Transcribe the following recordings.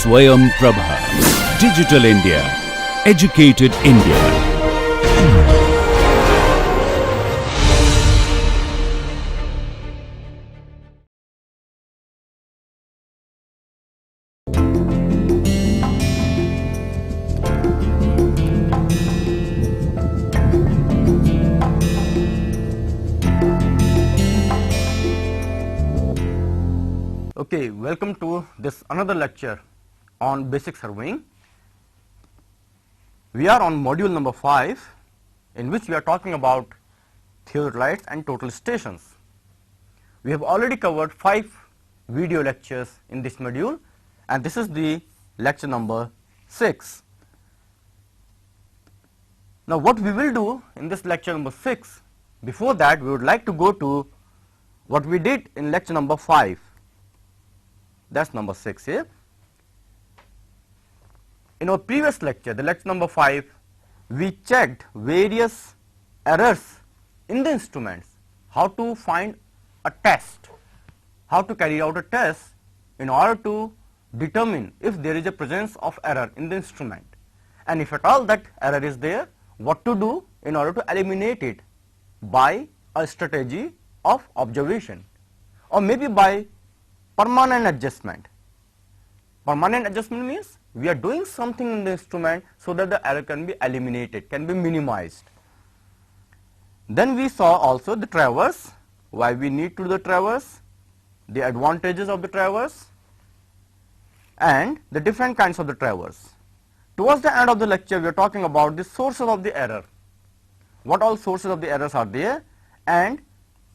Swayam Prabha. Digital India. Educated India. Okay, welcome to this another lecture on basic surveying. We are on module number 5, in which we are talking about theodolites and total stations. We have already covered 5 video lectures in this module, and this is the lecture number 6. Now what we will do in this lecture number 6, before that we would like to go to what we did in lecture number 5. That's number 6 here. In our previous lecture, the lecture number 5, we checked various errors in the instruments, how to find a test, how to carry out a test in order to determine if there is a presence of error in the instrument, and if at all that error is there, what to do in order to eliminate it by a strategy of observation, or maybe by permanent adjustment. Permanent adjustment means we are doing something in the instrument so that the error can be eliminated, can be minimized. Then we saw also the traverse, why we need to do the traverse, the advantages of the traverse, and the different kinds of the traverse. Towards the end of the lecture, we are talking about the sources of the error, what all sources of the errors are there, and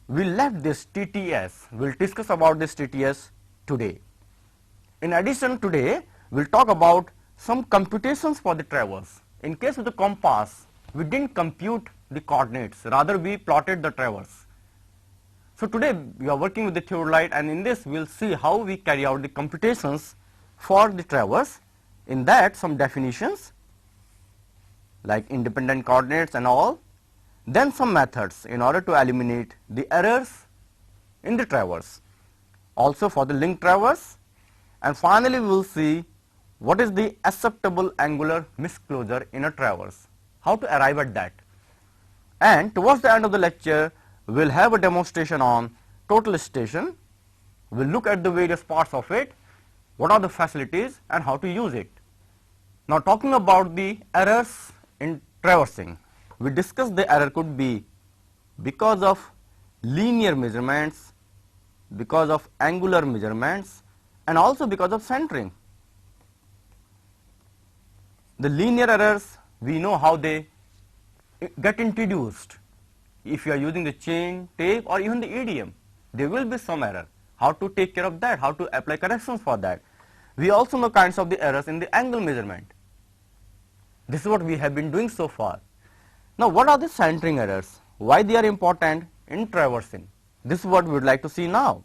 we left this TTS. We will discuss about this TTS today. In addition, today we will talk about some computations for the traverse. In case of the compass, we didn't compute the coordinates, rather we plotted the traverse. So today we are working with the theodolite, and in this we will see how we carry out the computations for the traverse. In that, some definitions like independent coordinates and all, then some methods in order to eliminate the errors in the traverse, also for the link traverse, and finally we will see what is the acceptable angular misclosure in a traverse, how to arrive at that. And towards the end of the lecture, we will have a demonstration on total station. We will look at the various parts of it, what are the facilities and how to use it. Now talking about the errors in traversing, we discussed the error could be because of linear measurements, because of angular measurements, and also because of centering. The linear errors, we know how they get introduced. If you are using the chain, tape, or even the EDM, there will be some error. How to take care of that, how to apply corrections for that. We also know kinds of the errors in the angle measurement. This is what we have been doing so far. Now what are the centering errors? Why they are important in traversing? This is what we would like to see now.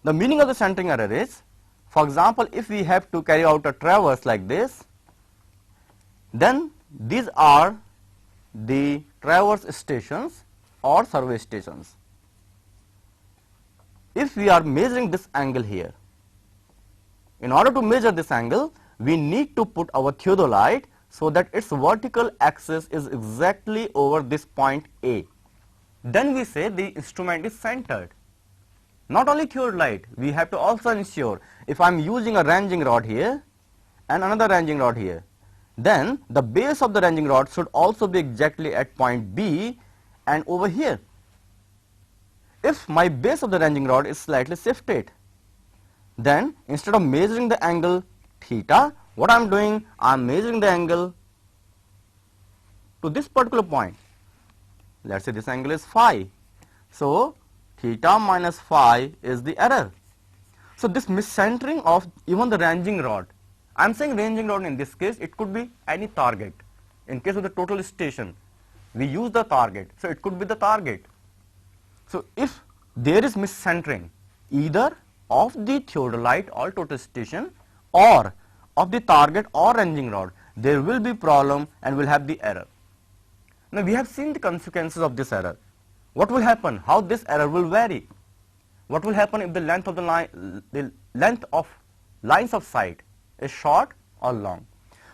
The meaning of the centering error is, for example, if we have to carry out a traverse like this, then these are the traverse stations or survey stations. If we are measuring this angle here, in order to measure this angle, we need to put our theodolite so that its vertical axis is exactly over this point A. Then we say the instrument is centered. Not only theodolite, we have to also ensure, if I am using a ranging rod here and another ranging rod here, then the base of the ranging rod should also be exactly at point B and over here. If my base of the ranging rod is slightly shifted, then instead of measuring the angle theta, what I am doing, I am measuring the angle to this particular point. Let us say this angle is phi. So theta minus phi is the error. So this miscentering of even the ranging rod, I am saying ranging rod in this case, it could be any target. In case of the total station, we use the target, so it could be the target. So if there is miscentering either of the theodolite or total station or of the target or ranging rod, there will be problem and will have the error. Now we have seen the consequences of this error. What will happen? How this error will vary? What will happen if the length of lines of sight is short or long.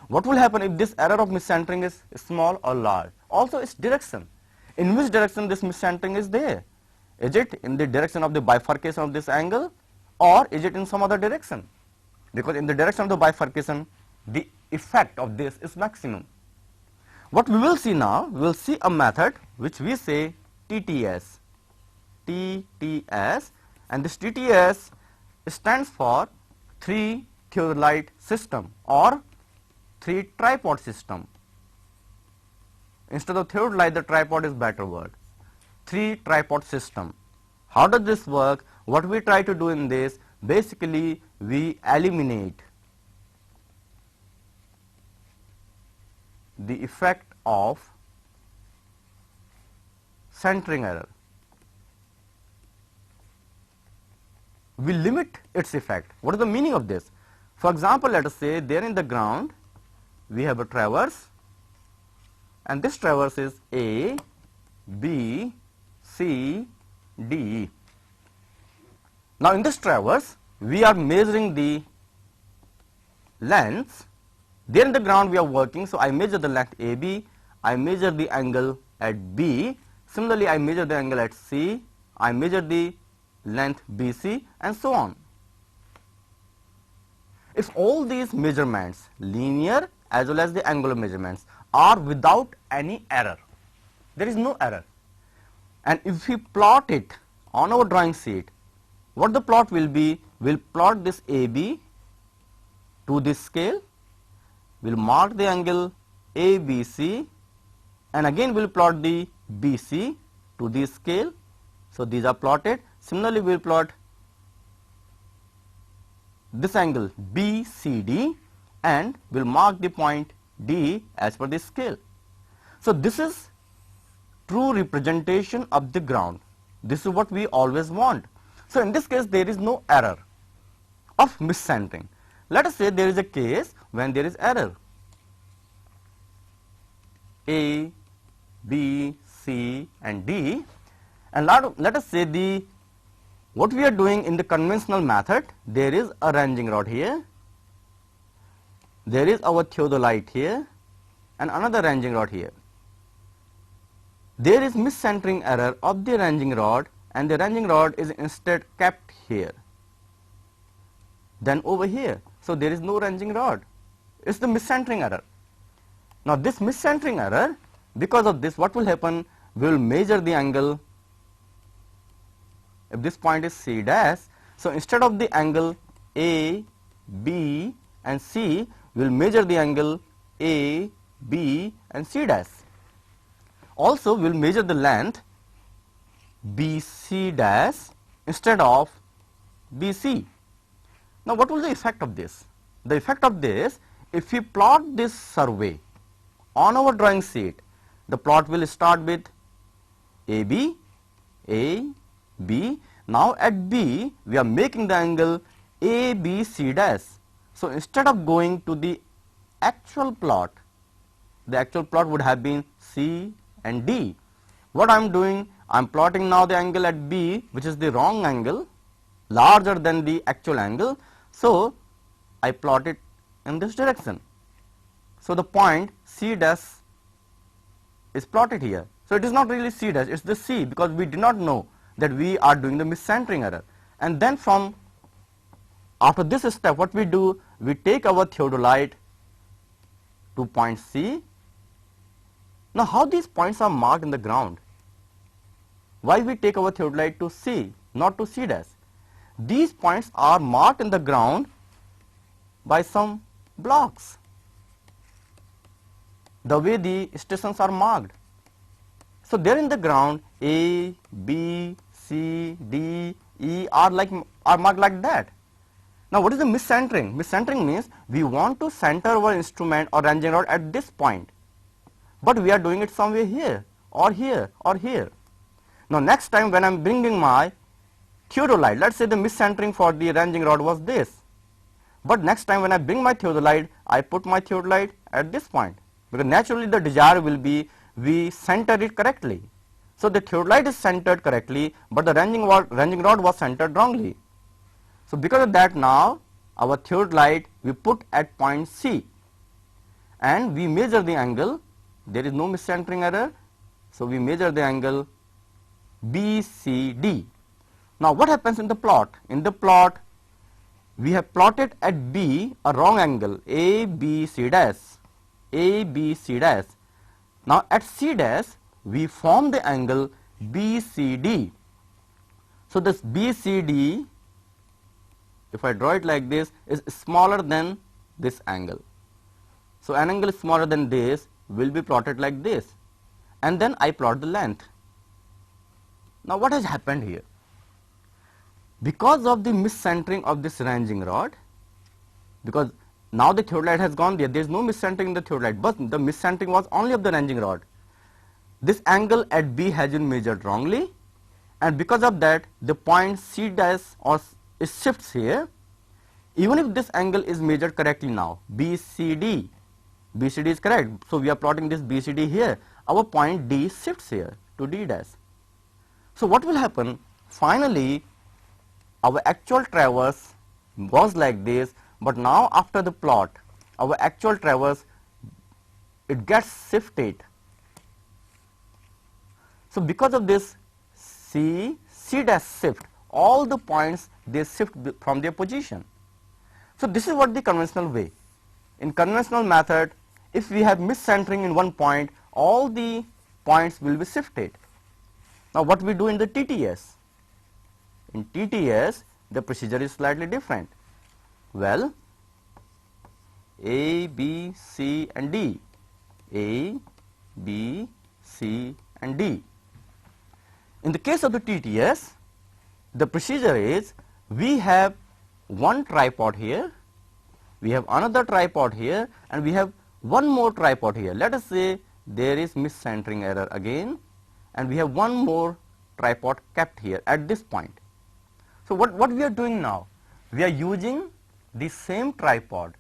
What will happen if this error of miscentering is small or large? Also its direction. In which direction this miscentering is there? Is it in the direction of the bifurcation of this angle, or is it in some other direction? Because in the direction of the bifurcation, the effect of this is maximum. What we will see now, we will see a method which we say TTS. TTS, and this TTS stands for 3 theodolite system or 3 tripod system. Instead of theodolite, the tripod is better word. 3 tripod system. How does this work? What we try to do in this, basically we eliminate the effect of centering error. We limit its effect. What is the meaning of this? For example, let us say there in the ground we have a traverse, and this traverse is A, B, C, D. Now in this traverse we are measuring the lengths. There in the ground we are working, so I measure the length AB, I measure the angle at B, similarly I measure the angle at C, I measure the length BC, and so on. If all these measurements, linear as well as the angular measurements, are without any error, there is no error, and if we plot it on our drawing sheet, what the plot will be, we'll plot this AB to this scale, we'll mark the angle ABC, and again we'll plot the BC to this scale. So these are plotted. Similarly, we'll plot this angle BCD and we'll mark the point D as per this scale. So this is true representation of the ground. This is what we always want. So in this case, there is no error of miscentering. Let us say there is a case when there is error. A, B, C and D, and let us say what we are doing in the conventional method, there is a ranging rod here, there is our theodolite here and another ranging rod here. There is miscentering error of the ranging rod, and the ranging rod is instead kept here, then over here. So there is no ranging rod. It's the miscentering error. Now this miscentering error, because of this, what will happen? We will measure the angle. If this point is C dash, so instead of the angle A, B and C, we will measure the angle A, B and C dash. Also we will measure the length BC dash instead of BC. Now what will the effect of this? The effect of this, if we plot this survey on our drawing sheet, the plot will start with AB, A, B. Now at B we are making the angle ABC dash. So instead of going to the actual plot, the actual plot would have been C and D. What I am doing, I am plotting now the angle at B, which is the wrong angle, larger than the actual angle. So I plot it in this direction. So the point C dash is plotted here. So it is not really C dash, it's the C, because we did not know that we are doing the miscentering error. And then after this step, what we do, we take our theodolite to point C. Now how these points are marked in the ground? Why we take our theodolite to C, not to C dash? These points are marked in the ground by some blocks, the way the stations are marked. So there in the ground, A, B, C, D, E are marked like that. Now what is the miscentering? Miscentering means we want to center our instrument or ranging rod at this point, but we are doing it somewhere here or here or here. Now next time when I am bringing my theodolite, let us say the miscentering for the ranging rod was this, but next time when I bring my theodolite, I put my theodolite at this point, because naturally the desire will be we center it correctly. So the theodolite is centered correctly, but the ranging rod was centered wrongly. So because of that, now our theodolite we put at point C and we measure the angle. There is no miscentering error, so we measure the angle BCD. Now what happens in the plot? In the plot we have plotted at B a wrong angle ABC dash, ABC dash. Now at C dash we form the angle BCD. So this BCD, if I draw it like this, is smaller than this angle. So an angle smaller than this will be plotted like this, and then I plot the length. Now what has happened here? Because of the miscentering of this ranging rod, because now the theodolite has gone there is no miscentering in the theodolite, but the miscentering was only of the ranging rod. This angle at B has been measured wrongly, and because of that the point C dash or it shifts here. Even if this angle is measured correctly now, BCD is correct, so we are plotting this BCD here, our point D shifts here to D dash. So what will happen? Finally our actual traverse was like this, but now after the plot our actual traverse, it gets shifted. So because of this C dash shift, all the points they shift from their position. So this is what the conventional way. In conventional method, if we have miscentering in one point, all the points will be shifted. Now what we do in the TTS? In TTS the procedure is slightly different. Well, A, B, C and D, A, B, C and D. In the case of the TTS, the procedure is we have one tripod here, we have another tripod here, and we have one more tripod here. Let us say there is miscentering error again, and we have one more tripod kept here at this point. So what we are doing now? We are using the same tripod,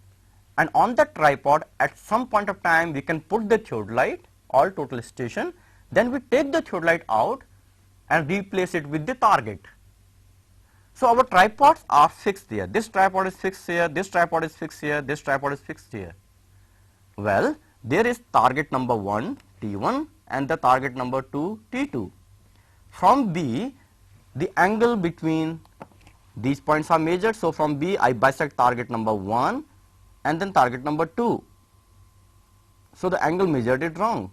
and on that tripod at some point of time we can put the theodolite or total station, then we take the theodolite out and replace it with the target. So our tripods are fixed there. This tripod is fixed here, this tripod is fixed here, this tripod is fixed here. Well, there is target number 1 T1 and the target number 2 T2. From B, the angle between these points are measured. So from B I bisect target number 1 and then target number 2. So the angle measured is wrong.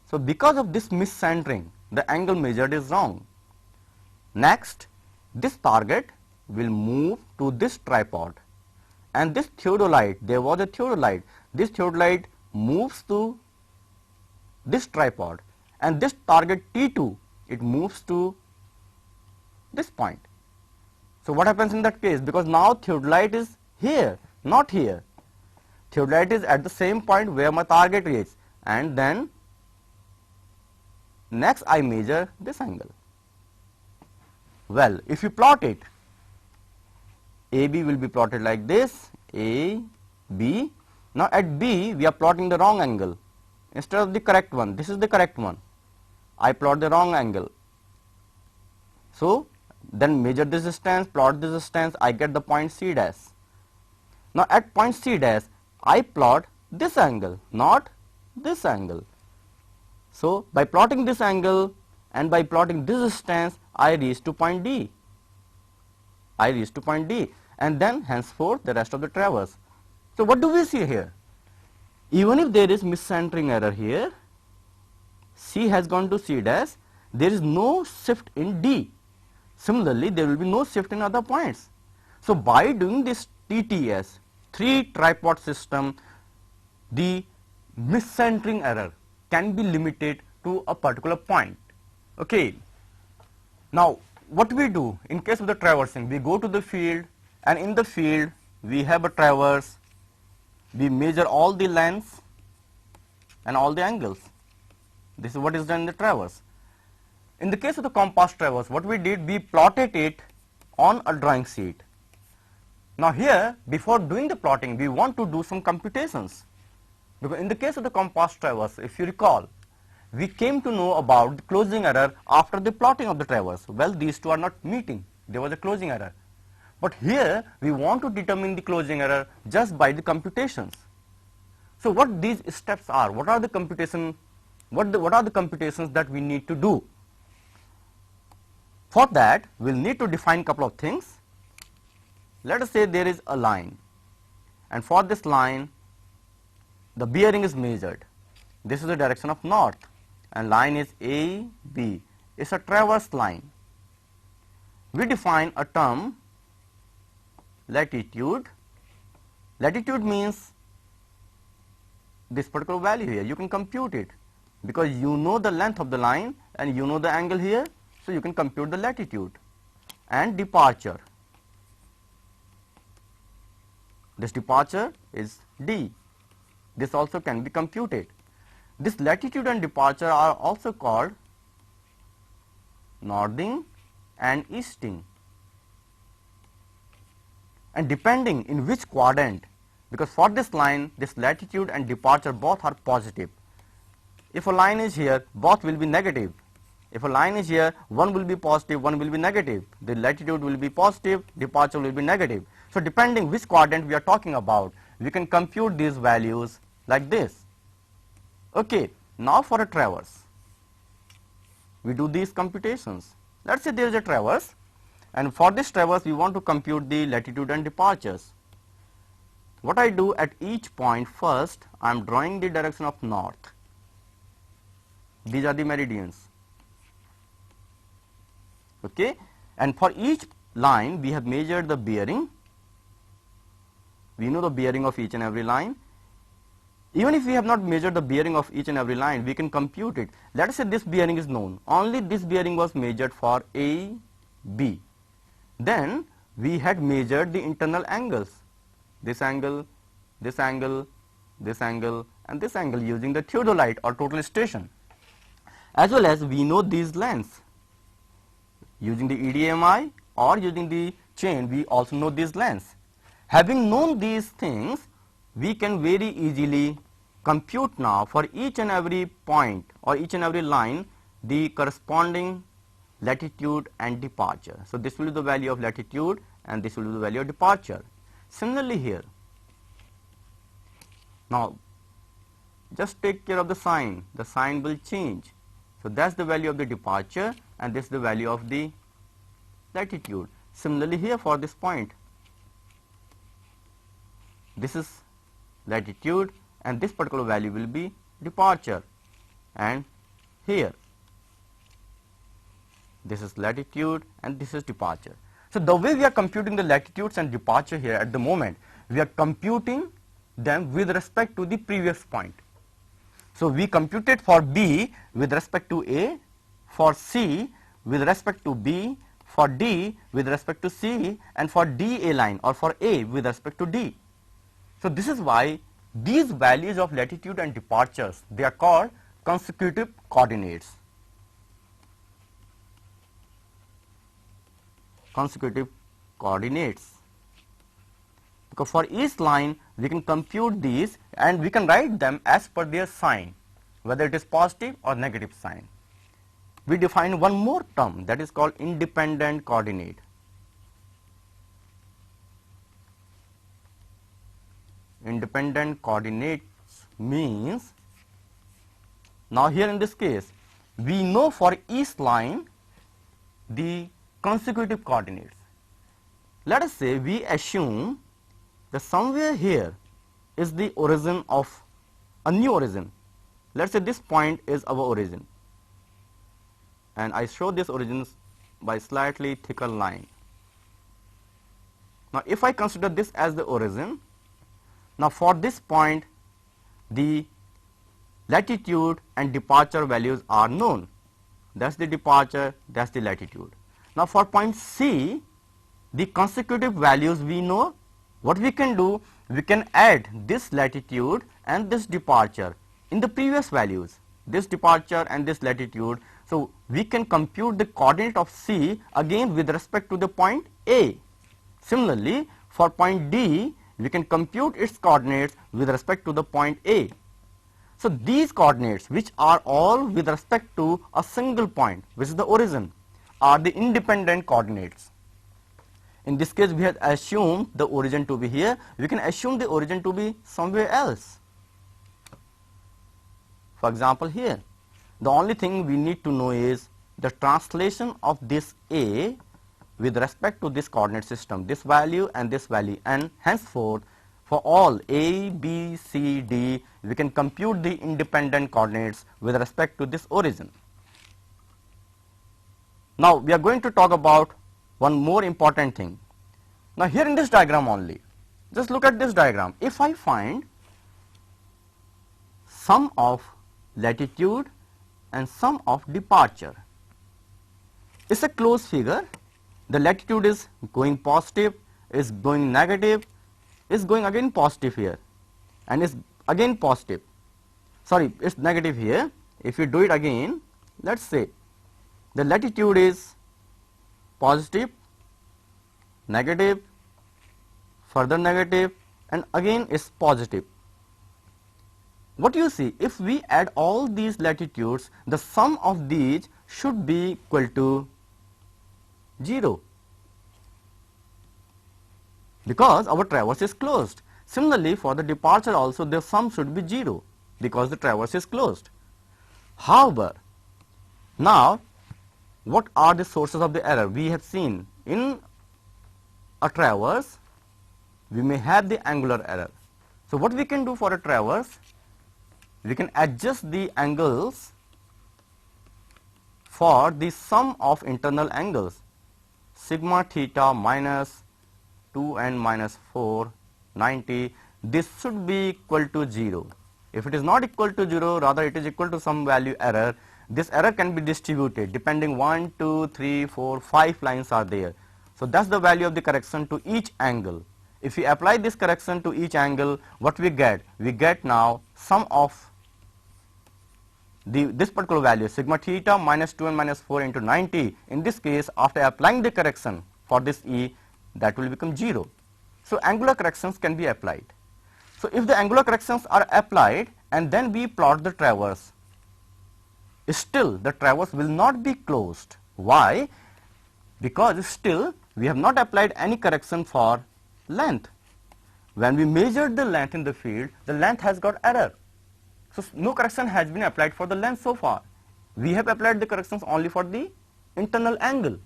So because of this miscentering, the angle measured is wrong. Next, this target will move to this tripod, and this theodolite, there was a theodolite, this theodolite moves to this tripod, and this target T2, it moves to this point. So what happens in that case? Because now theodolite is here, not here. Theodolite is at the same point where my target is, and then next I measure this angle. Well, if you plot it, AB will be plotted like this, A, B. Now at B we are plotting the wrong angle instead of the correct one. This is the correct one. I plot the wrong angle. So then measure this distance, plot this distance, I get the point C dash. Now at point C dash I plot this angle, not this angle. So by plotting this angle and by plotting this distance, I reach to point D. I reach to point D, and then henceforth the rest of the traverse. So what do we see here? Even if there is miscentering error here, C has gone to C dash, there is no shift in D. Similarly, there will be no shift in other points. So by doing this TTS, 3 tripod system, the miscentering error can be limited to a particular point. Okay. Now what we do in case of the traversing, we go to the field, and in the field we have a traverse, we measure all the lengths and all the angles. This is what is done in the traverse. In the case of the compass traverse, what we did, we plotted it on a drawing sheet. Now here, before doing the plotting, we want to do some computations, because in the case of the compass traverse, if you recall, we came to know about the closing error after the plotting of the traverse. Well, these two are not meeting, there was a closing error. But here we want to determine the closing error just by the computations. So what these steps are, what are the computations that we need to do? For that, we will need to define couple of things. Let us say there is a line, and for this line the bearing is measured. This is the direction of north, and line is AB. It's a traverse line. We define a term latitude. Latitude means this particular value here. You can compute it because you know the length of the line and you know the angle here, so you can compute the latitude. And departure. This departure is D. This also can be computed. This latitude and departure are also called northing and easting. And depending in which quadrant, because for this line, this latitude and departure both are positive. If a line is here, both will be negative. If a line is here, one will be positive, one will be negative. The latitude will be positive, departure will be negative. So depending which quadrant we are talking about, we can compute these values like this. Okay, now for a traverse, we do these computations. Let's say there is a traverse, and for this traverse we want to compute the latitude and departures. What I do at each point, first I am drawing the direction of north. These are the meridians. Okay, and for each line we have measured the bearing. We know the bearing of each and every line. Even if we have not measured the bearing of each and every line, we can compute it. Let us say this bearing is known. Only this bearing was measured for A, B. Then we had measured the internal angles. This angle, this angle, this angle, and this angle using the theodolite or total station. As well as we know these lengths. Using the EDMI or using the chain, we also know these lengths. Having known these things, we can very easily compute now for each and every point or each and every line the corresponding latitude and departure. So this will be the value of latitude and this will be the value of departure. Similarly here, now just take care of the sign will change. So that's the value of the departure and this is the value of the latitude. Similarly here for this point, this is latitude and this particular value will be departure, and here this is latitude and this is departure. So the way we are computing the latitudes and departure here at the moment, we are computing them with respect to the previous point. So we computed for B with respect to A, for C with respect to B, for D with respect to C, and for DA line or for A with respect to D. So this is why these values of latitude and departures, they are called consecutive coordinates. Consecutive coordinates. Because for each line we can compute these and we can write them as per their sign, whether it is positive or negative sign. We define one more term, that is called independent coordinate. Independent coordinates means, now here in this case, we know for each line the consecutive coordinates. Let us say we assume that somewhere here is the origin of a new origin. Let us say this point is our origin, and I show this origins by slightly thicker line. Now if I consider this as the origin, now for this point the latitude and departure values are known. That's the departure, that's the latitude. Now for point C, the consecutive values we know. What we can do, we can add this latitude and this departure in the previous values, this departure and this latitude. So we can compute the coordinate of C again with respect to the point A. Similarly, for point D, we can compute its coordinates with respect to the point A. So these coordinates, which are all with respect to a single point, which is the origin, are the independent coordinates. In this case, we have assumed the origin to be here. We can assume the origin to be somewhere else. For example, here, the only thing we need to know is the translation of this A with respect to this coordinate system, this value, and henceforth for all A, B, C, D, we can compute the independent coordinates with respect to this origin. Now, we are going to talk about one more important thing. Now, here in this diagram only, just look at this diagram. If I find sum of latitude and sum of departure, it's a closed figure. The latitude is going positive, is going negative, is going again positive here, and is again positive. Sorry, it's negative here. If you do it again, let's say the latitude is positive, negative, further negative, and again is positive. What you see, if we add all these latitudes, the sum of these should be equal to 0, because our traverse is closed. Similarly, for the departure also, the sum should be 0 because the traverse is closed. However, now what are the sources of the error? We have seen in a traverse we may have the angular error. So what we can do for a traverse, we can adjust the angles for the sum of internal angles, sigma theta minus 2 and minus 4, 90, this should be equal to 0. If it is not equal to 0, rather it is equal to some value error, this error can be distributed depending 1, 2, 3, 4, 5 lines are there. So that's the value of the correction to each angle. If we apply this correction to each angle, what we get? We get now sum of this particular value, sigma theta minus 2 and minus 4 into 90. In this case, after applying the correction for this E, that will become 0. So angular corrections can be applied. So if the angular corrections are applied and then we plot the traverse, still the traverse will not be closed. Why? Because still we have not applied any correction for length. When we measured the length in the field, the length has got error. So no correction has been applied for the length so far. We have applied the corrections only for the internal angle.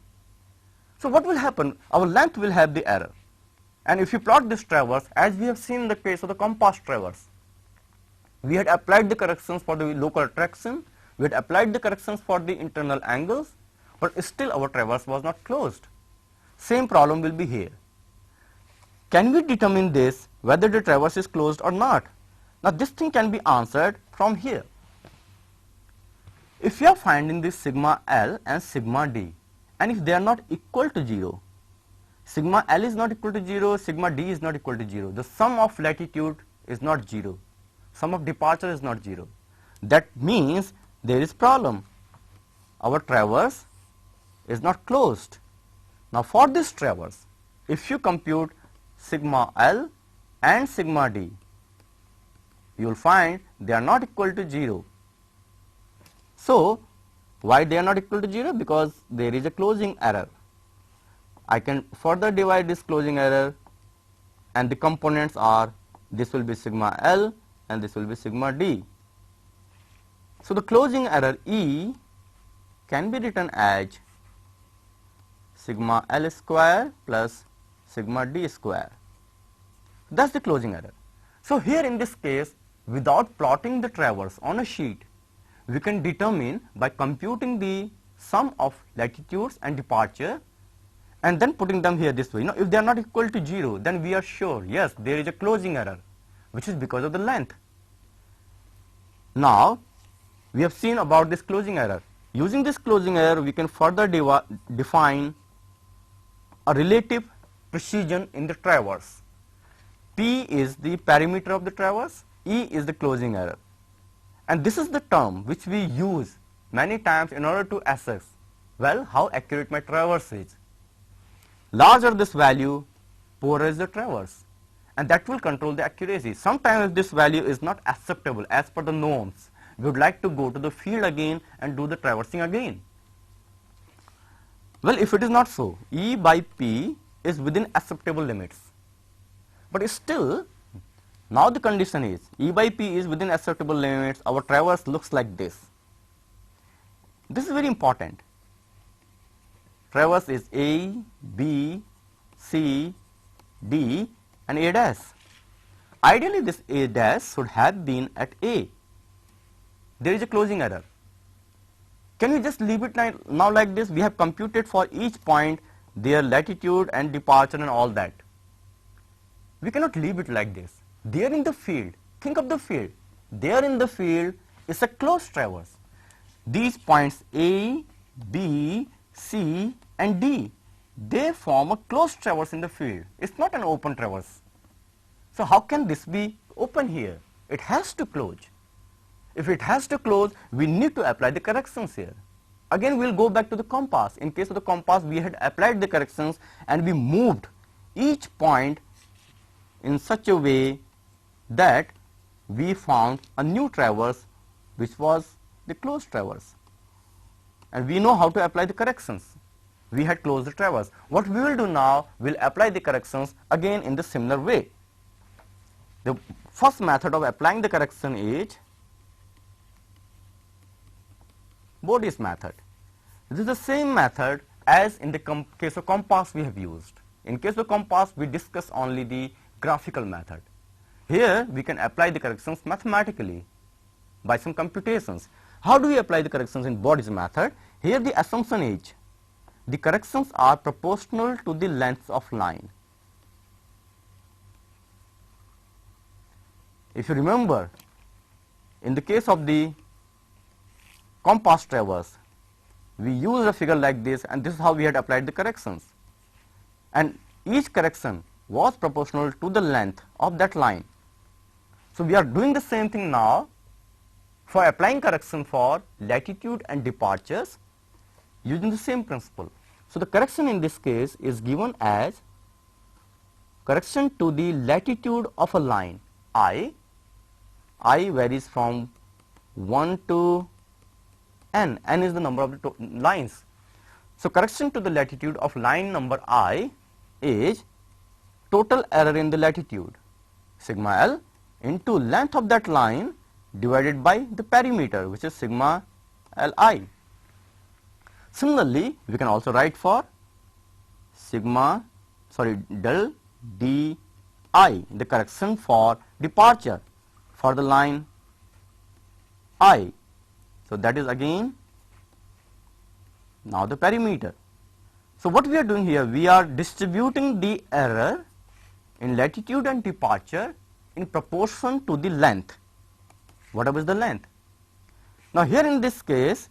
So what will happen? Our length will have the error. And if you plot this traverse, as we have seen in the case of the compass traverse, we had applied the corrections for the local attraction, we had applied the corrections for the internal angles, but still our traverse was not closed. Same problem will be here. Can we determine this, whether the traverse is closed or not? Now this thing can be answered from here. If you are finding this sigma L and sigma D, and if they are not equal to 0, sigma L is not equal to 0, sigma D is not equal to 0, the sum of latitude is not 0, sum of departure is not 0. That means there is problem. Our traverse is not closed. Now for this traverse, if you compute sigma L and sigma D, you will find they are not equal to 0. So why they are not equal to 0? Because there is a closing error. I can further divide this closing error, and the components are, this will be sigma L and this will be sigma D. So the closing error E can be written as sigma L square plus sigma D square. That's the closing error. So here in this case, without plotting the traverse on a sheet, we can determine by computing the sum of latitudes and departure and then putting them here this way. If they are not equal to 0, then we are sure, yes, there is a closing error, which is because of the length. Now we have seen about this closing error. Using this closing error, we can further define a relative precision in the traverse. P is the perimeter of the traverse, E is the closing error. And this is the term which we use many times in order to assess, well, how accurate my traverse is. Larger this value, poorer is the traverse, and that will control the accuracy. Sometimes if this value is not acceptable as per the norms, we would like to go to the field again and do the traversing again. Well, if it is not so, E by P is within acceptable limits. But still, now the condition is E by P is within acceptable limits, our traverse looks like this. This is very important. Traverse is A, B, C, D and A dash. Ideally this A dash should have been at A. There is a closing error. Can we just leave it now like this? We have computed for each point their latitude and departure and all that. We cannot leave it like this. There in the field, think of the field. There in the field is a closed traverse. These points A, B, C and D, they form a closed traverse in the field. It's not an open traverse. So how can this be open here? It has to close. If it has to close, we need to apply the corrections here. Again, we will go back to the compass. In case of the compass, we had applied the corrections and we moved each point in such a way that we found a new traverse which was the closed traverse. And we know how to apply the corrections. We had closed the traverse. What we will do now, we will apply the corrections again in the similar way. The first method of applying the correction is Bode's method. This is the same method as in the case of compass we have used. In case of compass, we discuss only the graphical method. Here we can apply the corrections mathematically by some computations. How do we apply the corrections in Bode's method? Here the assumption is the corrections are proportional to the length of line. If you remember, in the case of the compass traverse, we use a figure like this and this is how we had applied the corrections. And each correction was proportional to the length of that line. So we are doing the same thing now for applying correction for latitude and departures using the same principle. So the correction in this case is given as correction to the latitude of a line I varies from 1 to n is the number of the lines. So correction to the latitude of line number I is total error in the latitude, sigma L, into length of that line divided by the perimeter, which is sigma Li. Similarly, we can also write for del di, the correction for departure for the line I. So that is again now the perimeter. So what we are doing here, we are distributing the error in latitude and departure in proportion to the length, whatever is the length. Now here in this case,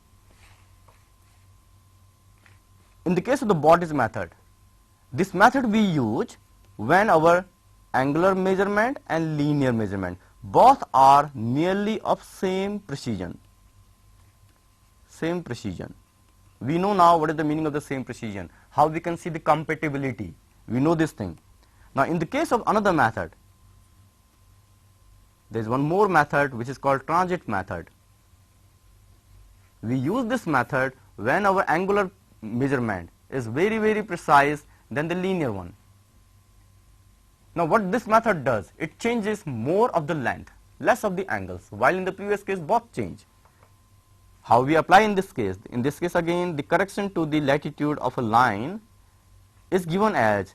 in the case of the Bode's method, this method we use when our angular measurement and linear measurement both are nearly of same precision. We know now what is the meaning of the same precision, how we can see the compatibility. We know this thing. Now in the case of another method, there is one more method which is called transit method. We use this method when our angular measurement is very precise than the linear one. Now what this method does, it changes more of the length, less of the angles, while in the previous case both change. How we apply in this case? In this case again, the correction to the latitude of a line is given as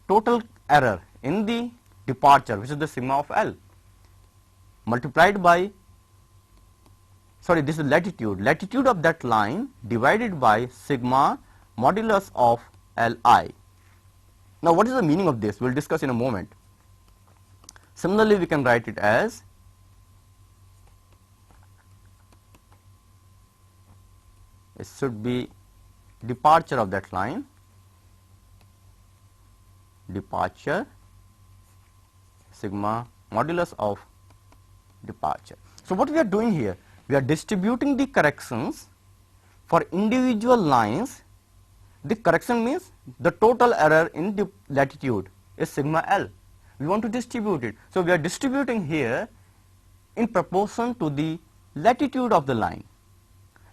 total error in the departure, which is the sigma of L, multiplied by, this is latitude of that line divided by sigma modulus of Li. Now what is the meaning of this? We will discuss in a moment. Similarly, we can write it as it should be departure of that line, departure sigma modulus of departure. So what we are doing here, we are distributing the corrections for individual lines. The correction means the total error in the latitude is sigma L. We want to distribute it. So we are distributing here in proportion to the latitude of the line,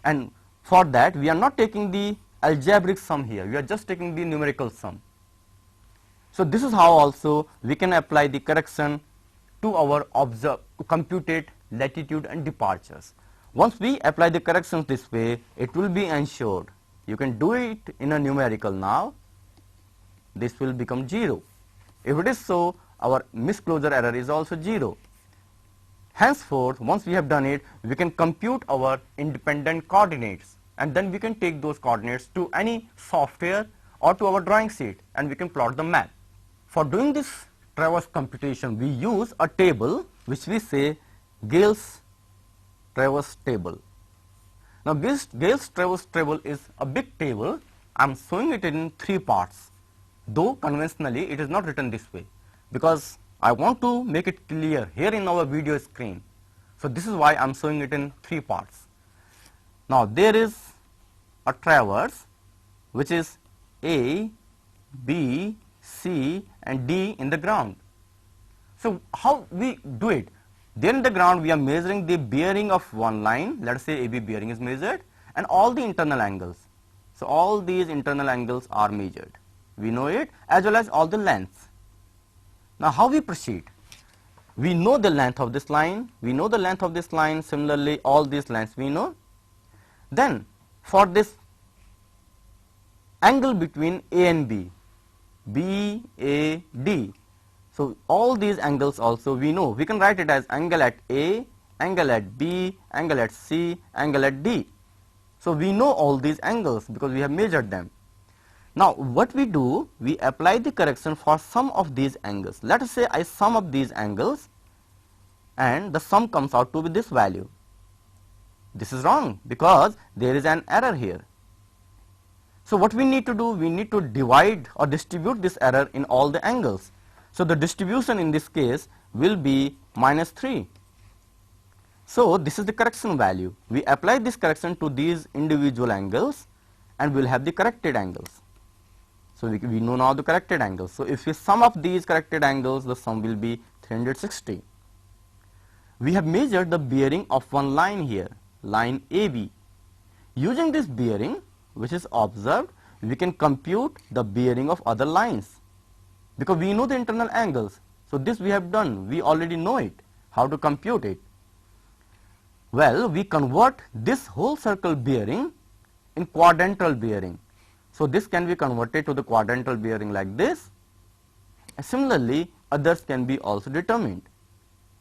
and for that we are not taking the algebraic sum here, we are just taking the numerical sum. So this is how also we can apply the correction to our computed latitude and departures. Once we apply the corrections this way, it will be ensured. You can do it in a numerical now, this will become 0. If it is so, our misclosure error is also 0. Henceforth, once we have done it, we can compute our independent coordinates, and then we can take those coordinates to any software or to our drawing sheet and we can plot the map. For doing this traverse computation, we use a table which we say Gale's traverse table. Now Gale's traverse table is a big table. I am showing it in 3 parts, though conventionally it is not written this way because I want to make it clear here in our video screen. So this is why I am showing it in 3 parts. Now there is a traverse which is A, B, C and D in the ground. So how we do it? There in the ground we are measuring the bearing of one line, let us say AB bearing is measured, and all the internal angles. So all these internal angles are measured. We know it, as well as all the lengths. Now how we proceed? We know the length of this line, similarly all these lengths we know. Then for this angle between A and B, BAD, so all these angles also we know. We can write it as angle at A, angle at B, angle at C, angle at D. So we know all these angles because we have measured them. Now what we do, we apply the correction for some of these angles. Let us say I sum up these angles and the sum comes out to be this value. This is wrong because there is an error here. So what we need to do, we need to divide or distribute this error in all the angles. So the distribution in this case will be -3. So this is the correction value. We apply this correction to these individual angles and we will have the corrected angles. So we know now the corrected angles. So if we sum up these corrected angles, the sum will be 360. We have measured the bearing of one line here, line AB. Using this bearing which is observed, we can compute the bearing of other lines because we know the internal angles. So this we have done, we already know it, how to compute it. Well, we convert this whole circle bearing in quadrantal bearing. So this can be converted to the quadrantal bearing like this. And similarly, others can be also determined.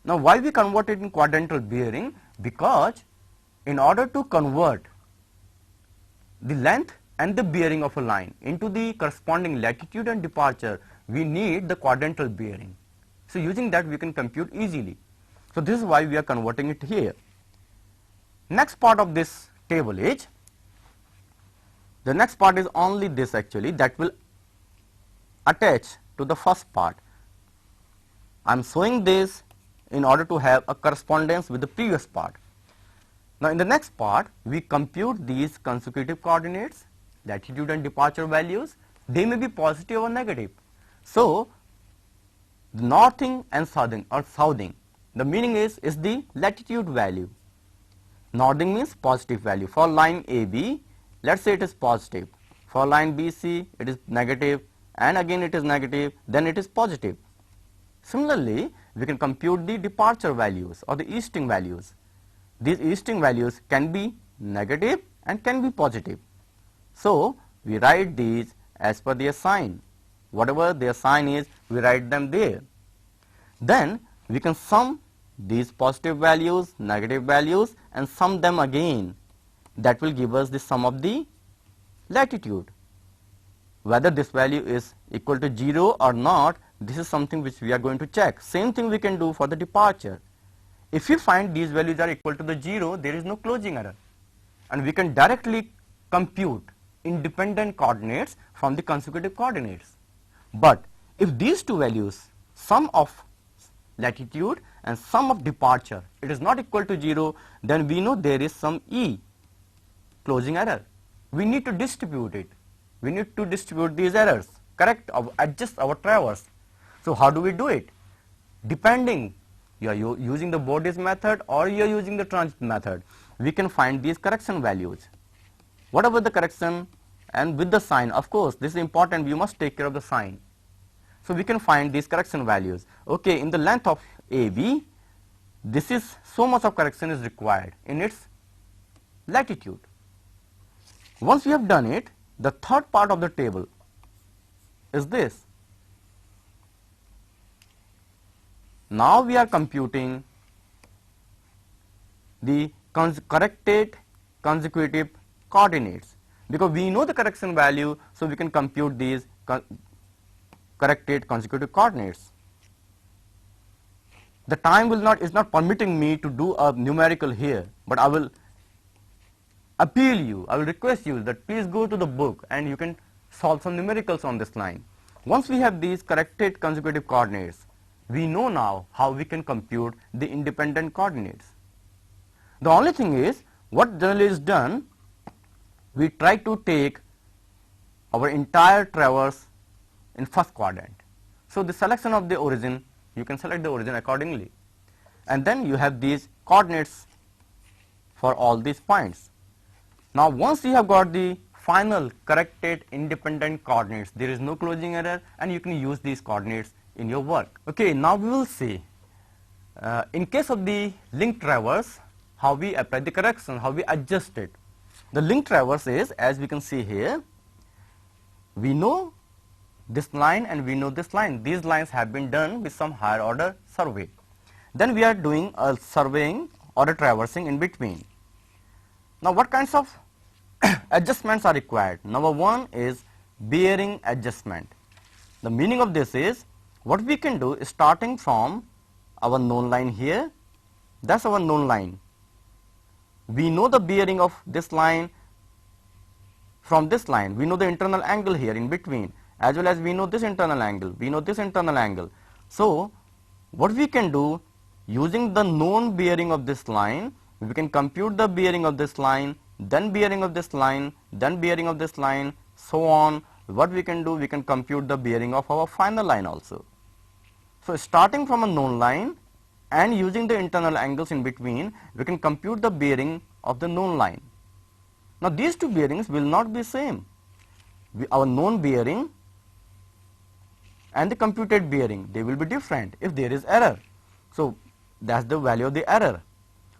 Now why we convert it in quadrantal bearing? Because in order to convert the length and the bearing of a line into the corresponding latitude and departure, we need the quadrantal bearing. So using that we can compute easily. So this is why we are converting it here. Next part of this table is, the next part is only this actually, that will attach to the first part. I am showing this in order to have a correspondence with the previous part. Now in the next part we compute these consecutive coordinates, latitude and departure values. They may be positive or negative. So the northing and southing or southing, the meaning is the latitude value. Northing means positive value. For line AB, let us say it is positive. For line BC, it is negative, and again it is negative, then it is positive. Similarly, we can compute the departure values or the easting values. These easting values can be negative and can be positive. So we write these as per their sign. Whatever their sign is, we write them there. Then we can sum these positive values, negative values, and sum them again. That will give us the sum of the latitude. Whether this value is equal to 0 or not, this is something which we are going to check. Same thing we can do for the departure. If we find these values are equal to the 0, there is no closing error, and we can directly compute independent coordinates from the consecutive coordinates. But if these two values, sum of latitude and sum of departure, it is not equal to 0, then we know there is some E, closing error. We need to distribute it. We need to distribute these errors, correct, adjust our traverse. So how do we do it? Depending, you are using the Bordes method or you are using the transit method, we can find these correction values. Whatever the correction, and with the sign, of course this is important, we must take care of the sign. So we can find these correction values. Okay, in the length of AB, this is so much of correction is required in its latitude. Once we have done it, the third part of the table is this. Now we are computing the corrected consecutive coordinates, because we know the correction value, so we can compute these corrected consecutive coordinates. The time is not permitting me to do a numerical here, but I will appeal you, I will request you that please go to the book and you can solve some numericals on this line. Once we have these corrected consecutive coordinates, we know now how we can compute the independent coordinates. The only thing is, what generally is done, we try to take our entire traverse in first quadrant. So the selection of the origin, you can select the origin accordingly, and then you have these coordinates for all these points. Now once you have got the final corrected independent coordinates, there is no closing error and you can use these coordinates in your work. Okay, now we will see in case of the linked traverse how we apply the correction, how we adjust it. The linked traverse is, as we can see here, we know this line and we know this line. These lines have been done with some higher order survey. Then we are doing a surveying or a traversing in between. Now what kinds of adjustments are required? Number one is bearing adjustment. The meaning of this is, what we can do is starting from our known line here, that's our known line. We know the bearing of this line from this line, we know the internal angle here in between, as well as we know this internal angle, we know this internal angle. So what we can do, using the known bearing of this line, we can compute the bearing of this line, then bearing of this line, then bearing of this line, so on. What we can do, we can compute the bearing of our final line also. So starting from a known line and using the internal angles in between, we can compute the bearing of the known line. Now these two bearings will not be same. Our known bearing and the computed bearing, they will be different if there is error. So that's the value of the error.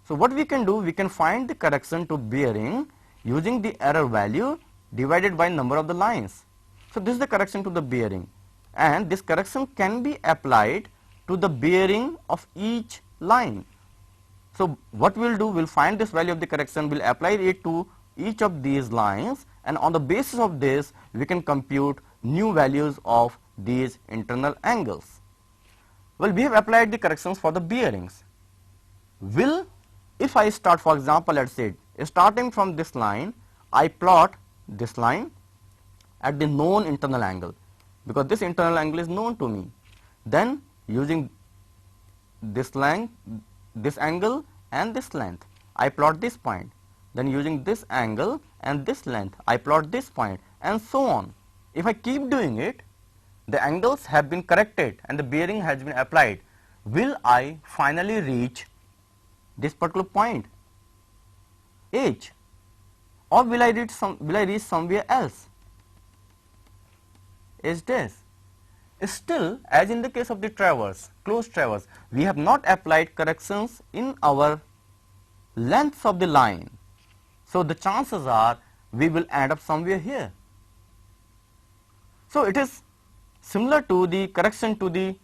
So what we can do, we can find the correction to bearing using the error value divided by number of the lines. So this is the correction to the bearing, and this correction can be applied to the bearing of each line. So what we will do, we will find this value of the correction, we will apply it to each of these lines, and on the basis of this we can compute new values of these internal angles. Well, we have applied the corrections for the bearings. If I start, for example, let's say starting from this line, I plot this line at the known internal angle, because this internal angle is known to me. Then using this length, this angle and this length, I plot this point. Then using this angle and this length, I plot this point, and so on. If I keep doing it, the angles have been corrected and the bearing has been applied. Will I finally reach this particular point H, or will I reach somewhere else? Is this still, as in the case of the traverse, closed traverse, we have not applied corrections in our lengths of the line. So the chances are we will end up somewhere here. So it is similar to the correction to the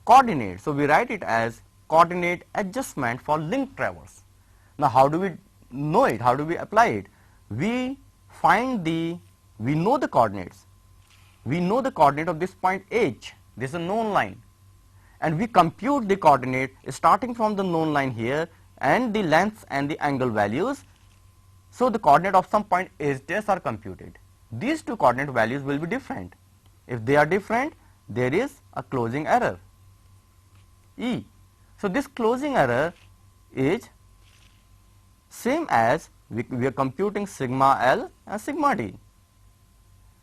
coordinate. So we write it as coordinate adjustment for linked traverse. Now how do we know it? How do we apply it? We know the coordinates. We know the coordinate of this point H. This is a known line, and we compute the coordinate starting from the known line here and the lengths and the angle values. So the coordinate of some point H dash are computed. These two coordinate values will be different. If they are different, there is a closing error, E. So this closing error is same as we are computing sigma L and sigma D.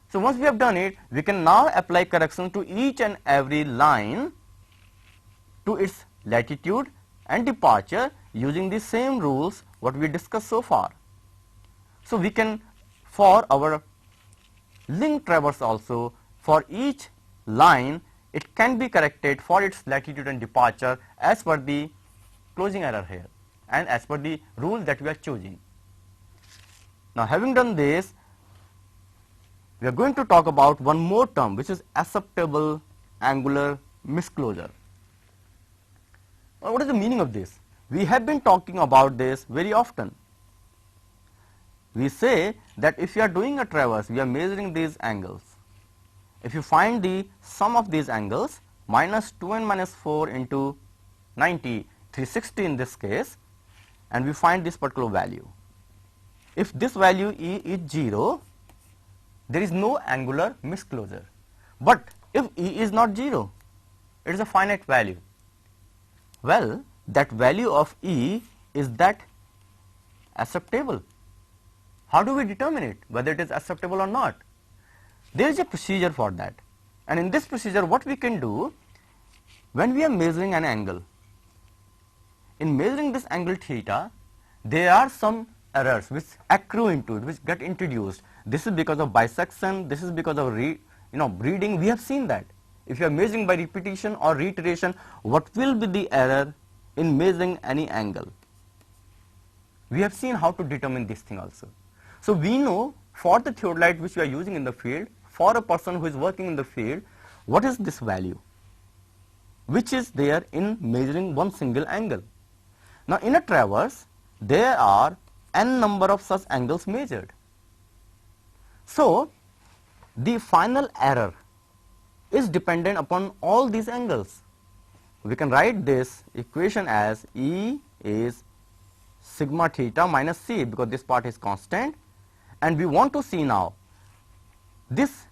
So once we have done it, we can now apply correction to each and every line to its latitude and departure using the same rules what we discussed so far. So we can, for our link traverse also, for each line it can be corrected for its latitude and departure as per the closing error here and as per the rule that we are choosing. Now, having done this, we are going to talk about one more term, which is acceptable angular misclosure. Now, what is the meaning of this? We have been talking about this very often. We say that if you are doing a traverse, we are measuring these angles. If you find the sum of these angles, minus 2n minus 4 into 90, 360 in this case, and we find this particular value. If this value E is 0, there is no angular misclosure. But if E is not 0, it is a finite value. Well, that value of E is that acceptable. How do we determine it, whether it is acceptable or not? There is a procedure for that, and in this procedure what we can do, when we are measuring an angle, in measuring this angle theta, there are some errors which accrue into it, which get introduced. This is because of bisection, this is because of reading. We have seen that if you are measuring by repetition or reiteration, what will be the error in measuring any angle? We have seen how to determine this thing also. So we know for the theodolite which we are using in the field, for a person who is working in the field, what is this value which is there in measuring one single angle. Now, in a traverse there are n number of such angles measured. So the final error is dependent upon all these angles. We can write this equation as E is sigma theta minus C, because this part is constant, and we want to see now this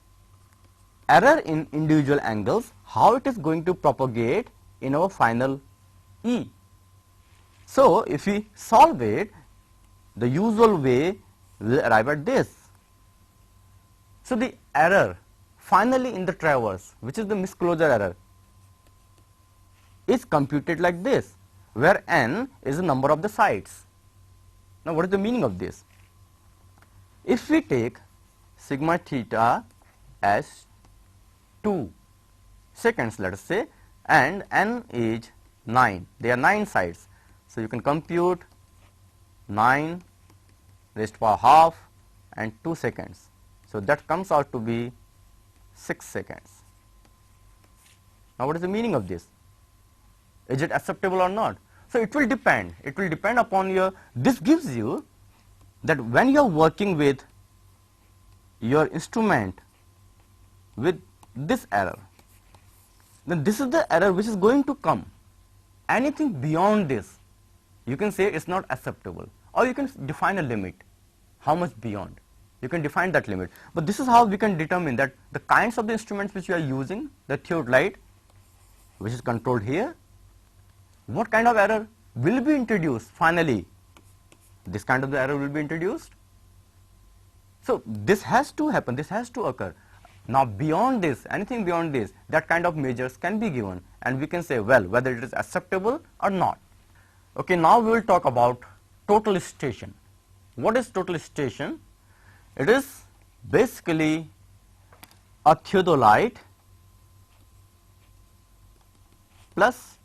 error in individual angles, how it is going to propagate in our final E. So if we solve it, the usual way we will arrive at this. So the error finally in the traverse, which is the misclosure error, is computed like this, where n is the number of the sides. Now, what is the meaning of this? If we take sigma theta as 2 seconds, let us say, and n is 9, there are 9 sides. So you can compute 9 raised to power half and 2 seconds. So that comes out to be 6 seconds. Now, what is the meaning of this? Is it acceptable or not? So it will depend. It will depend upon your. This gives you that when you are working with your instrument with this error, then this is the error which is going to come. Anything beyond this, you can say it's not acceptable, or you can define a limit. How much beyond? You can define that limit. But this is how we can determine that the kinds of the instruments which you are using, the theodolite, which is controlled here, what kind of error will be introduced finally? This kind of the error will be introduced. So this has to happen, this has to occur. Now beyond this, anything beyond this, that kind of measures can be given, and we can say, well, whether it is acceptable or not. Okay, now we will talk about total station. What is total station? It is basically a theodolite plus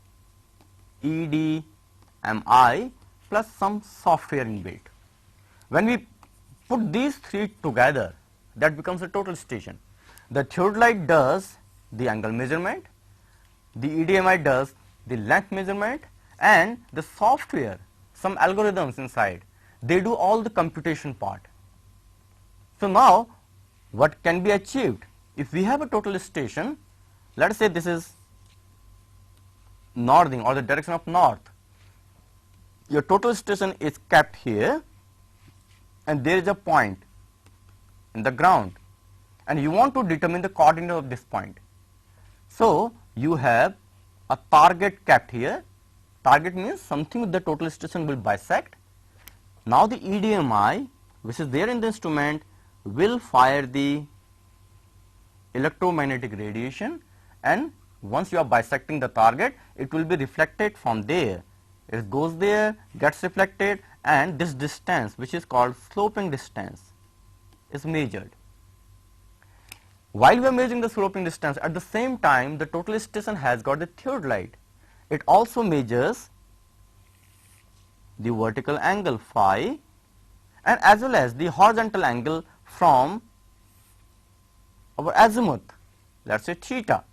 EDMI plus some software inbuilt. When we put these three together, that becomes a total station. The theodolite does the angle measurement, the EDMI does the length measurement, and the software, some algorithms inside, they do all the computation part. So now what can be achieved? If we have a total station, let us say this is northing or the direction of north, your total station is kept here, and there is a point in the ground, and you want to determine the coordinate of this point. So you have a target kept here. Target means something with the total station will bisect. Now the EDMI, which is there in the instrument, will fire the electromagnetic radiation, and once you are bisecting the target, it will be reflected from there. It goes there, gets reflected, and this distance, which is called sloping distance, is measured. While we are measuring the sloping distance, at the same time the total station has got the theodolite. It also measures the vertical angle phi and as well as the horizontal angle from our azimuth, let us say theta.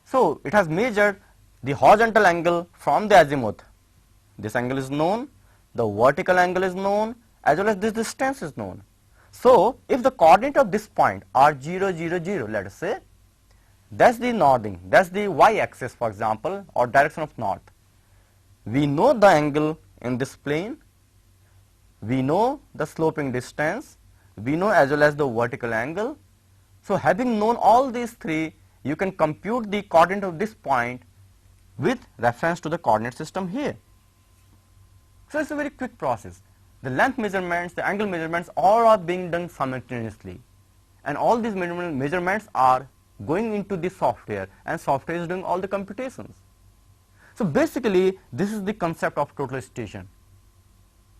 So, it has measured the horizontal angle from the azimuth. This angle is known, the vertical angle is known, as well as this distance is known. So, if the coordinate of this point are 0, 0, 0, let us say, that is the northing, that is the y-axis for example, or direction of north. We know the angle in this plane, we know the sloping distance, we know as well as the vertical angle. So, having known all these three, you can compute the coordinate of this point with reference to the coordinate system here. So, it is a very quick process. The length measurements, the angle measurements, all are being done simultaneously, and all these measurements are going into the software, and software is doing all the computations. So, basically this is the concept of total station.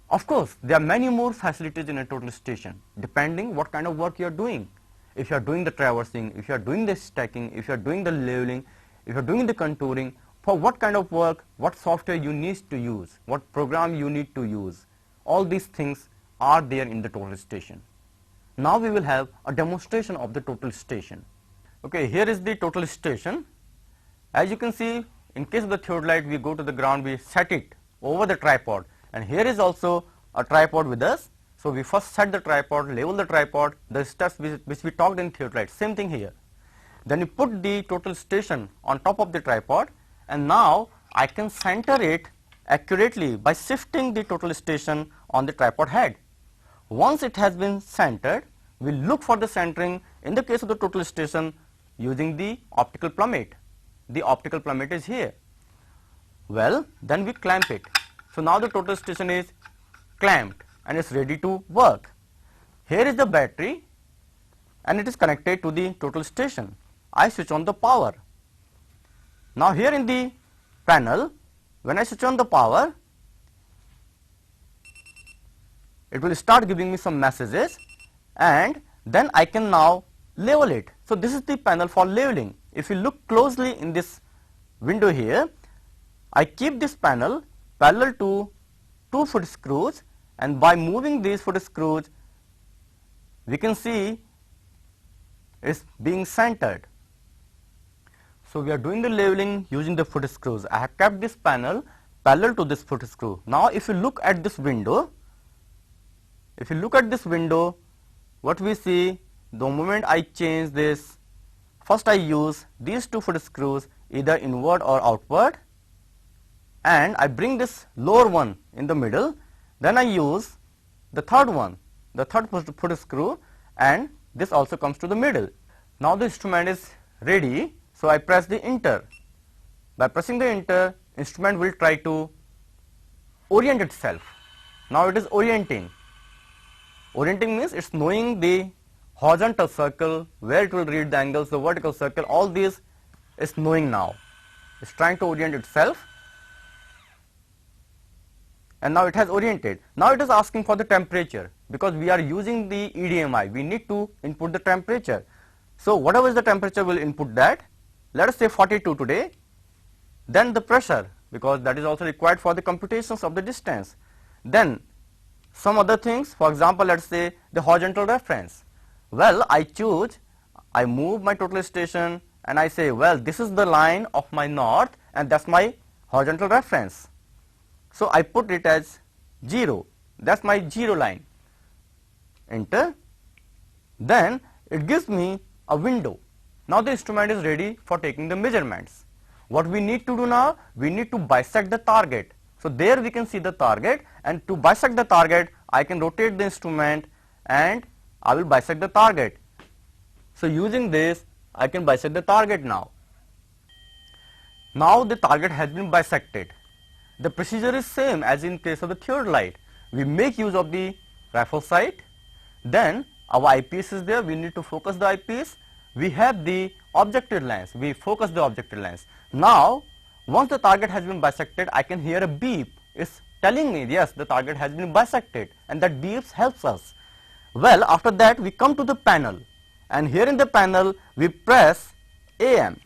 Of course, there are many more facilities in a total station depending what kind of work you are doing. If you are doing the traversing, if you are doing the stacking, if you are doing the leveling, if you are doing the contouring, for what kind of work, what software you need to use, what program you need to use, all these things are there in the total station. Now we will have a demonstration of the total station. Okay, here is the total station. As you can see, in case of the theodolite, we go to the ground, we set it over the tripod, and here is also a tripod with us. So, we first set the tripod, level the tripod, the steps which we talked in theodolite, same thing here. Then you put the total station on top of the tripod, and now I can center it accurately by shifting the total station on the tripod head. Once it has been centered, we will look for the centering in the case of the total station using the optical plummet. The optical plummet is here. Well, then we clamp it. So, now the total station is clamped and is ready to work. Here is the battery and it is connected to the total station. I switch on the power. Now, here in the panel, when I switch on the power, it will start giving me some messages, and then I can now level it. So, this is the panel for leveling. If you look closely in this window here, I keep this panel parallel to 2 foot screws, and by moving these foot screws, we can see it is being centered. So, we are doing the leveling using the foot screws. I have kept this panel parallel to this foot screw. Now, if you look at this window, what we see, the moment I change this, first I use these 2 foot screws either inward or outward, and I bring this lower one in the middle, then I use the third one, the third foot screw, and this also comes to the middle. Now, the instrument is ready. So, I press the enter. By pressing the enter, instrument will try to orient itself. Now, it is orienting. Orienting means it is knowing the horizontal circle, where it will read the angles, the vertical circle, all these is knowing now. It is trying to orient itself, and now it has oriented. Now, it is asking for the temperature, because we are using the EDMI, we need to input the temperature. So, whatever is the temperature, we will input that. Let us say 42 today, then the pressure, because that is also required for the computations of the distance. Then some other things, for example, let us say the horizontal reference. Well, I move my total station and I say, well, this is the line of my north and that is my horizontal reference. So, I put it as 0, that is my 0 line. Enter. Then it gives me a window. Now, the instrument is ready for taking the measurements. What we need to do now? We need to bisect the target. So, there we can see the target, and to bisect the target, I can rotate the instrument and I will bisect the target. So, using this, I can bisect the target now. Now, the target has been bisected. The procedure is same as in case of the theodolite. We make use of the rifle sight, then our eyepiece is there, we need to focus the eyepiece. We have the objective lens, we focus the objective lens. Now, once the target has been bisected, I can hear a beep. It's telling me, yes, the target has been bisected, and that beeps helps us. Well, after that we come to the panel. and here in the panel we press AM.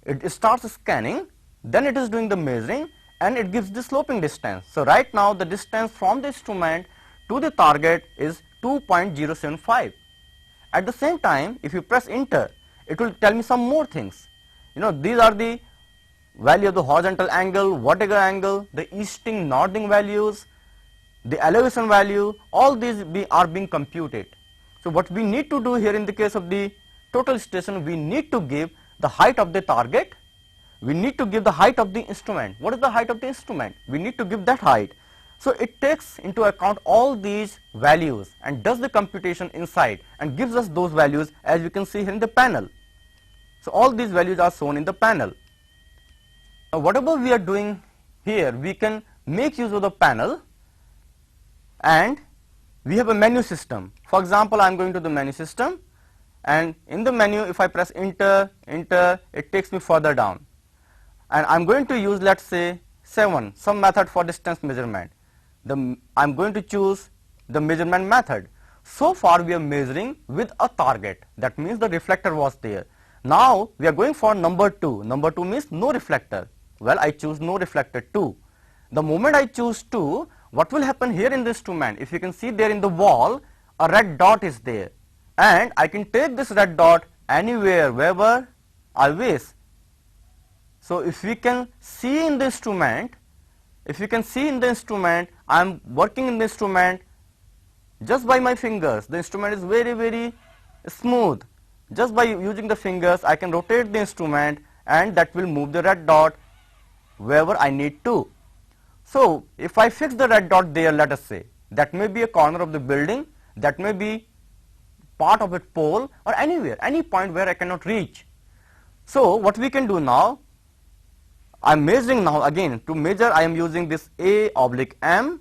It starts scanning, then it is doing the measuring, and it gives the sloping distance. So right now the distance from the instrument to the target is 2.075. At the same time, if you press enter, it will tell me some more things. These are the value of the horizontal angle, vertical angle, the easting, northing values, the elevation value, all these are being computed. So what we need to do here in the case of the total station, we need to give the height of the target, we need to give the height of the instrument. What is the height of the instrument? We need to give that height. So it takes into account all these values and does the computation inside and gives us those values, as you can see here in the panel. So all these values are shown in the panel. Now whatever we are doing here, we can make use of the panel, and we have a menu system. For example, I am going to the menu system, and in the menu if I press enter, it takes me further down, and I am going to use, let's say, some method for distance measurement. I am going to choose the measurement method. So far we are measuring with a target, that means the reflector was there. Now we are going for number 2. Number 2 means no reflector. Well, I choose no reflector 2. The moment I choose 2, what will happen here in the instrument? If you can see there in the wall, a red dot is there, and I can take this red dot anywhere, wherever I wish. So if we can see in the instrument, I am working in the instrument just by my fingers. The instrument is very, very smooth. Just by using the fingers, I can rotate the instrument, and that will move the red dot wherever I need to. So if I fix the red dot there, let us say, that may be a corner of the building, that may be part of a pole, or anywhere, any point where I cannot reach. So what we can do now, I am measuring now. Again, to measure I am using this A/M,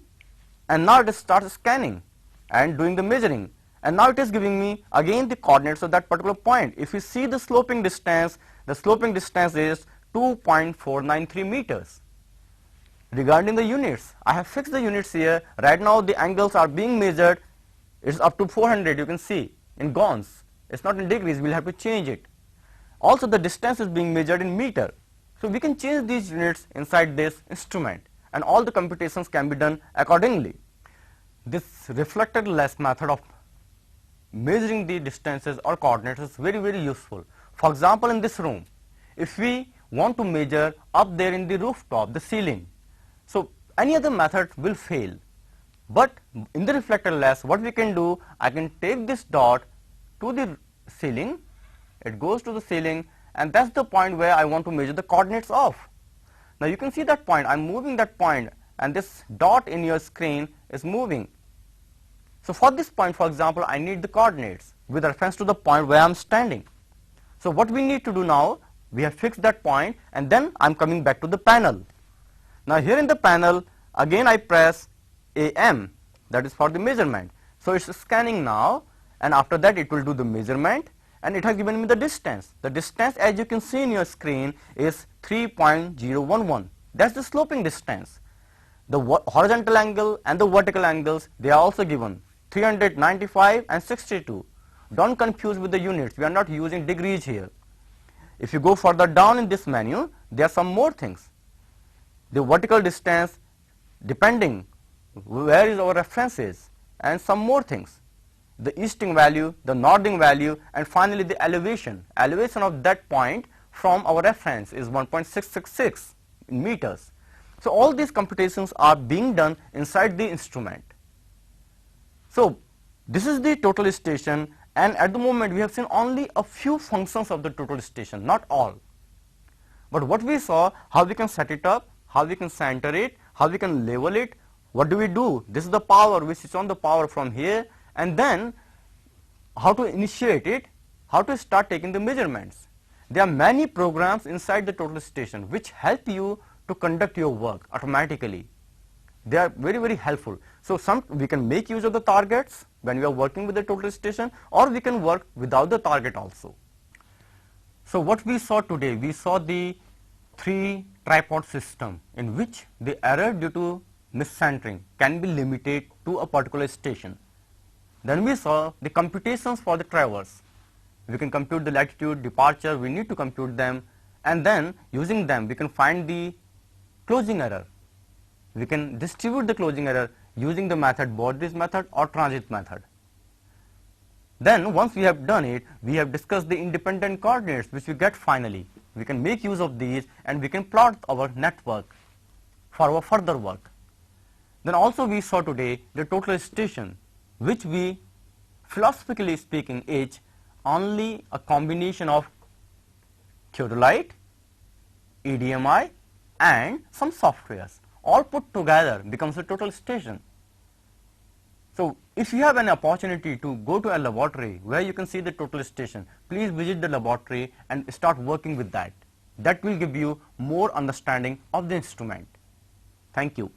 and now it starts scanning and doing the measuring, and now it is giving me again the coordinates of that particular point. If you see the sloping distance is 2.493 meters. Regarding the units, I have fixed the units here. Right now the angles are being measured, it's up to 400, you can see, in gons. It's not in degrees, we'll have to change it. Also the distance is being measured in meter. So we can change these units inside this instrument, and all the computations can be done accordingly. This reflector-less method of measuring the distances or coordinates is very, very useful. For example, in this room, if we want to measure up there in the rooftop, the ceiling, so any other method will fail. But in the reflector-less, what we can do, I can take this dot to the ceiling, it goes to the ceiling, and that's the point where I want to measure the coordinates of. Now you can see that point, I'm moving that point, and this dot in your screen is moving. So for this point, for example, I need the coordinates with reference to the point where I'm standing. So what we need to do now, we have fixed that point, and then I'm coming back to the panel. Now here in the panel, again I press AM, that is for the measurement. So it's scanning now, and after that it will do the measurement, and it has given me the distance. The distance, as you can see in your screen, is 3.011. That's the sloping distance. The horizontal angle and the vertical angles, they are also given, 395 and 62. Don't confuse with the units, we are not using degrees here. If you go further down in this menu, there are some more things. The vertical distance, depending where is our reference is, and some more things. The easting value, the northing value, and finally the elevation. Elevation of that point from our reference is 1.666 in meters. So all these computations are being done inside the instrument. So this is the total station, and at the moment we have seen only a few functions of the total station, not all. But what we saw, how we can set it up, how we can center it, how we can level it. What do we do? This is the power, we switch on the power from here, and then how to initiate it, how to start taking the measurements. There are many programs inside the total station which help you to conduct your work automatically. They are very, very helpful. So we can make use of the targets when we are working with the total station, or we can work without the target also. So what we saw today, we saw the 3 tripod system in which the error due to miscentering can be limited to a particular station. Then we saw the computations for the traverse. we can compute the latitude, departure, we need to compute them, and then using them we can find the closing error. We can distribute the closing error using the method Borders method or transit method. Then once we have done it, we have discussed the independent coordinates which we get finally. We can make use of these and we can plot our network for our further work. Then also we saw today the total station, which we philosophically speaking is only a combination of theodolite, EDMI and some softwares. All put together becomes a total station. So if you have an opportunity to go to a laboratory where you can see the total station, please visit the laboratory and start working with that. That will give you more understanding of the instrument. Thank you.